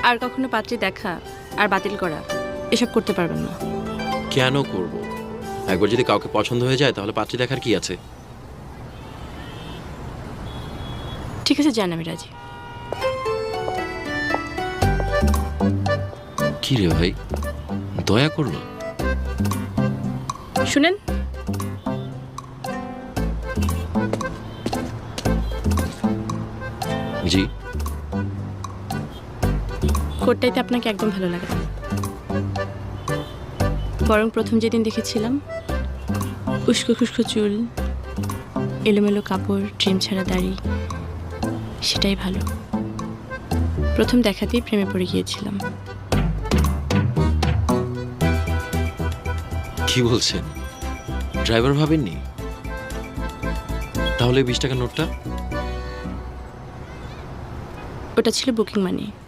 আর কখনো পাত্রী দেখা আর বাতিল করা এসব করতে পারবেন না। কেন করব? একবার যদি কাউকে পছন্দ হয়ে যায় তাহলে পাত্রী দেখার কি আছে? ঠিক আছে, জান, আমি রাজি। কি রে ভাই, দয়া করলো? শুনেন, জি। কোটটাইতে আপনাকে একদম ভালো লাগে না, বরং প্রথম যেদিন দেখেছিলাম উস্কো খুস্কো চুল, এলোমেলো কাপড়, ট্রিম ছাড়া দাড়ি, সেটাই ভালো। প্রথম দেখাতেই প্রেমে পড়ে গিয়েছিলাম। কি বলছেন? ড্রাইভার ভাবেননি? তাহলে 20 টাকার নোটটা? ওটা ছিল বুকিং মানি,